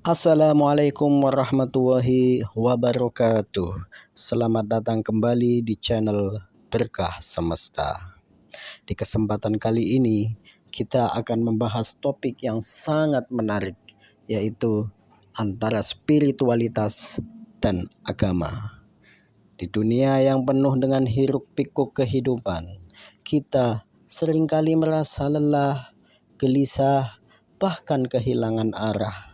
Assalamualaikum warahmatullahi wabarakatuh. Selamat datang kembali di channel Berkah Semesta. Di kesempatan kali ini kita akan membahas topik yang sangat menarik, yaitu antara spiritualitas dan agama. Di dunia yang penuh dengan hiruk-pikuk kehidupan, kita seringkali merasa lelah, gelisah, bahkan kehilangan arah.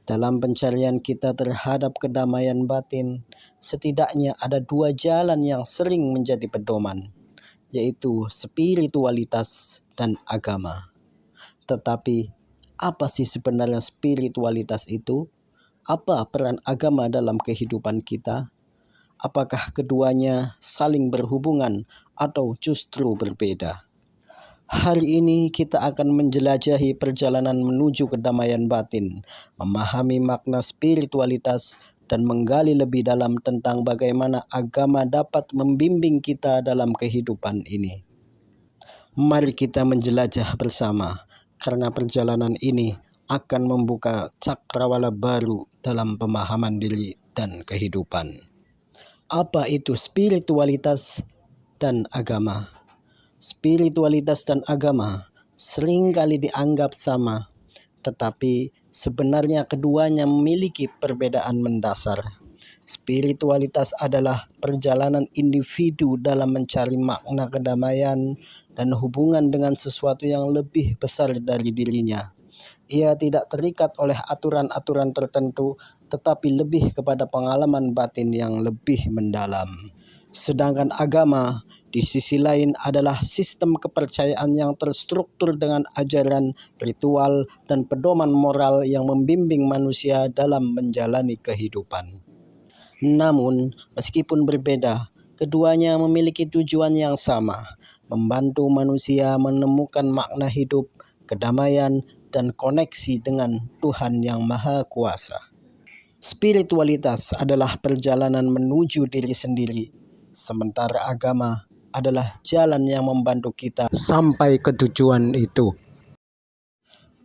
Dalam pencarian kita terhadap kedamaian batin, setidaknya ada dua jalan yang sering menjadi pedoman, yaitu spiritualitas dan agama. Tetapi, apa sih sebenarnya spiritualitas itu? Apa peran agama dalam kehidupan kita? Apakah keduanya saling berhubungan atau justru berbeda? Hari ini kita akan menjelajahi perjalanan menuju kedamaian batin, memahami makna spiritualitas, dan menggali lebih dalam tentang bagaimana agama dapat membimbing kita dalam kehidupan ini. Mari kita menjelajah bersama, karena perjalanan ini akan membuka cakrawala baru dalam pemahaman diri dan kehidupan. Apa itu spiritualitas dan agama? Spiritualitas dan agama seringkali dianggap sama, tetapi sebenarnya keduanya memiliki perbedaan mendasar. Spiritualitas adalah perjalanan individu dalam mencari makna kedamaian dan hubungan dengan sesuatu yang lebih besar dari dirinya. Ia tidak terikat oleh aturan-aturan tertentu, tetapi lebih kepada pengalaman batin yang lebih mendalam. Sedangkan agama di sisi lain adalah sistem kepercayaan yang terstruktur dengan ajaran, ritual, dan pedoman moral yang membimbing manusia dalam menjalani kehidupan. Namun, meskipun berbeda, keduanya memiliki tujuan yang sama, membantu manusia menemukan makna hidup, kedamaian, dan koneksi dengan Tuhan yang Maha Kuasa. Spiritualitas adalah perjalanan menuju diri sendiri, sementara agama adalah jalan yang membantu kita sampai ke tujuan itu.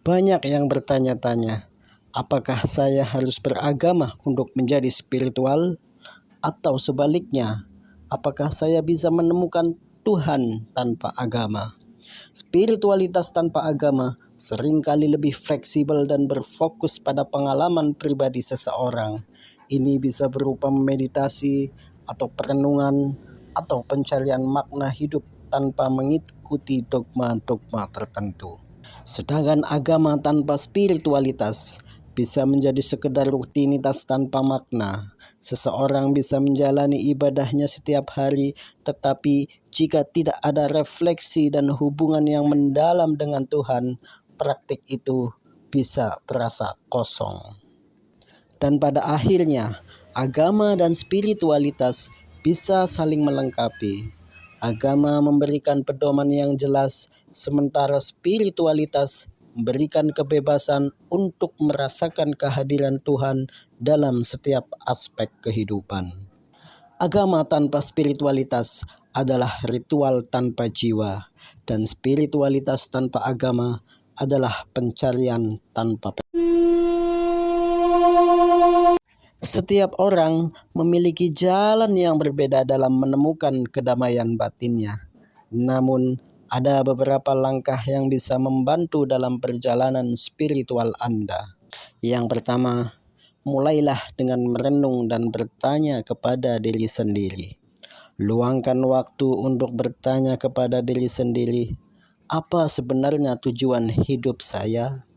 Banyak yang bertanya-tanya, apakah saya harus beragama untuk menjadi spiritual? Atau sebaliknya, apakah saya bisa menemukan Tuhan tanpa agama? Spiritualitas tanpa agama seringkali lebih fleksibel dan berfokus pada pengalaman pribadi seseorang. Ini bisa berupa meditasi atau perenungan atau pencarian makna hidup tanpa mengikuti dogma-dogma tertentu. Sedangkan agama tanpa spiritualitas bisa menjadi sekedar rutinitas tanpa makna. Seseorang bisa menjalani ibadahnya setiap hari, tetapi jika tidak ada refleksi dan hubungan yang mendalam dengan Tuhan, praktik itu bisa terasa kosong. Dan pada akhirnya, agama dan spiritualitas bisa saling melengkapi. Agama memberikan pedoman yang jelas, sementara spiritualitas memberikan kebebasan untuk merasakan kehadiran Tuhan dalam setiap aspek kehidupan. Agama tanpa spiritualitas adalah ritual tanpa jiwa, dan spiritualitas tanpa agama adalah pencarian tanpa. Setiap orang memiliki jalan yang berbeda dalam menemukan kedamaian batinnya. Namun, ada beberapa langkah yang bisa membantu dalam perjalanan spiritual Anda. Yang pertama, mulailah dengan merenung dan bertanya kepada diri sendiri. Luangkan waktu untuk bertanya kepada diri sendiri, apa sebenarnya tujuan hidup saya?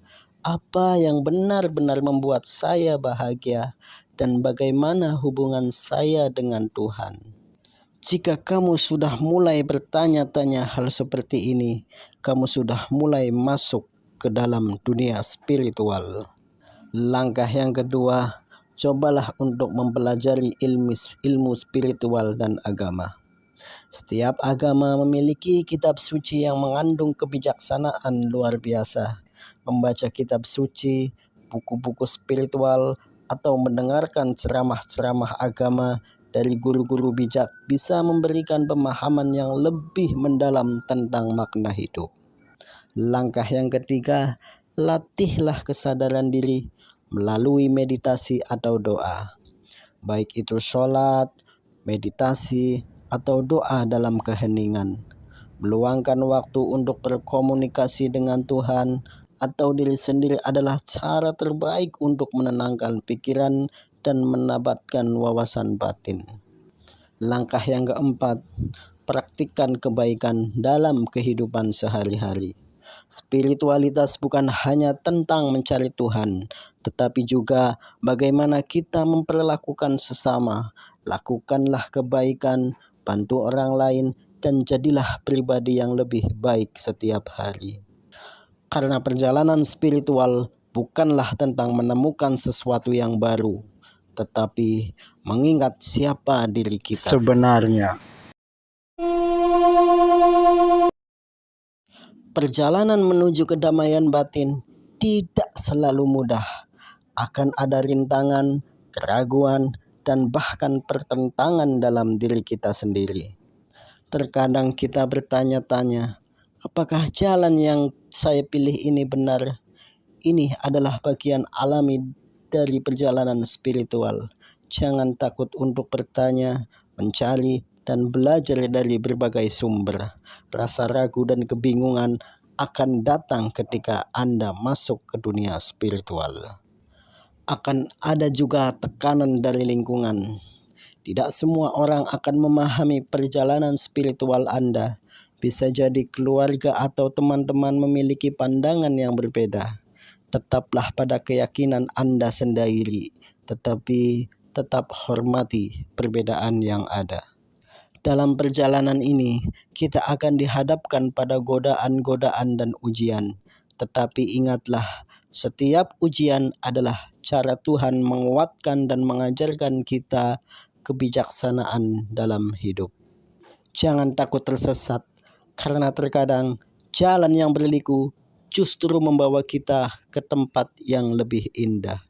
Apa yang benar-benar membuat saya bahagia? Dan bagaimana hubungan saya dengan Tuhan? Jika kamu sudah mulai bertanya-tanya hal seperti ini, kamu sudah mulai masuk ke dalam dunia spiritual. Langkah yang kedua, cobalah untuk mempelajari ilmu spiritual dan agama. Setiap agama memiliki kitab suci yang mengandung kebijaksanaan luar biasa. Membaca kitab suci, buku-buku spiritual, atau mendengarkan ceramah-ceramah agama dari guru-guru bijak bisa memberikan pemahaman yang lebih mendalam tentang makna hidup. Langkah yang ketiga, latihlah kesadaran diri. melalui meditasi atau doa, baik itu sholat, meditasi, atau doa dalam keheningan. Meluangkan waktu untuk berkomunikasi dengan Tuhan atau diri sendiri adalah cara terbaik untuk menenangkan pikiran dan menabatkan wawasan batin. Langkah yang keempat, praktikkan kebaikan dalam kehidupan sehari-hari. Spiritualitas bukan hanya tentang mencari Tuhan, tetapi juga bagaimana kita memperlakukan sesama. Lakukanlah kebaikan, bantu orang lain, dan jadilah pribadi yang lebih baik setiap hari. Karena perjalanan spiritual bukanlah tentang menemukan sesuatu yang baru, tetapi mengingat siapa diri kita sebenarnya. Perjalanan menuju kedamaian batin tidak selalu mudah. Akan ada rintangan, keraguan, dan bahkan pertentangan dalam diri kita sendiri. Terkadang kita bertanya-tanya, apakah jalan yang saya pilih ini benar? Ini adalah bagian alami dari perjalanan spiritual. Jangan takut untuk bertanya, mencari, dan belajar dari berbagai sumber. Rasa ragu dan kebingungan akan datang ketika Anda masuk ke dunia spiritual. Akan ada juga tekanan dari lingkungan. Tidak semua orang akan memahami perjalanan spiritual Anda. Bisa jadi keluarga atau teman-teman memiliki pandangan yang berbeda. Tetaplah pada keyakinan Anda sendiri, tetapi tetap hormati perbedaan yang ada. Dalam perjalanan ini, kita akan dihadapkan pada godaan-godaan dan ujian. Tetapi ingatlah, setiap ujian adalah cara Tuhan menguatkan dan mengajarkan kita kebijaksanaan dalam hidup. Jangan takut tersesat, karena terkadang jalan yang berliku justru membawa kita ke tempat yang lebih indah.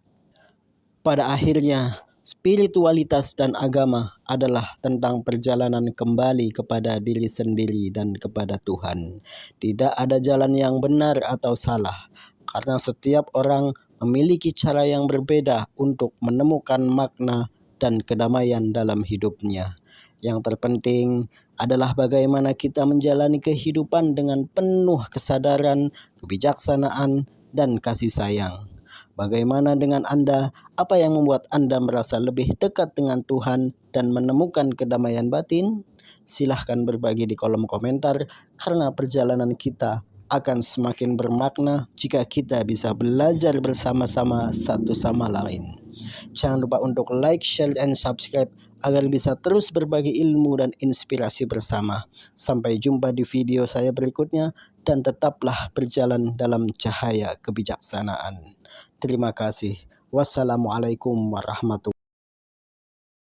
Pada akhirnya, spiritualitas dan agama adalah tentang perjalanan kembali kepada diri sendiri dan kepada Tuhan. Tidak ada jalan yang benar atau salah, karena setiap orang memiliki cara yang berbeda untuk menemukan makna dan kedamaian dalam hidupnya. Yang terpenting adalah bagaimana kita menjalani kehidupan dengan penuh kesadaran, kebijaksanaan, dan kasih sayang. Bagaimana dengan Anda? Apa yang membuat Anda merasa lebih dekat dengan Tuhan dan menemukan kedamaian batin? Silahkan berbagi di kolom komentar, karena perjalanan kita akan semakin bermakna jika kita bisa belajar bersama-sama satu sama lain. Jangan lupa untuk like, share, dan subscribe agar bisa terus berbagi ilmu dan inspirasi bersama. Sampai jumpa di video saya berikutnya, dan tetaplah berjalan dalam cahaya kebijaksanaan. Terima kasih. Wassalamualaikum warahmatullahi wabarakatuh.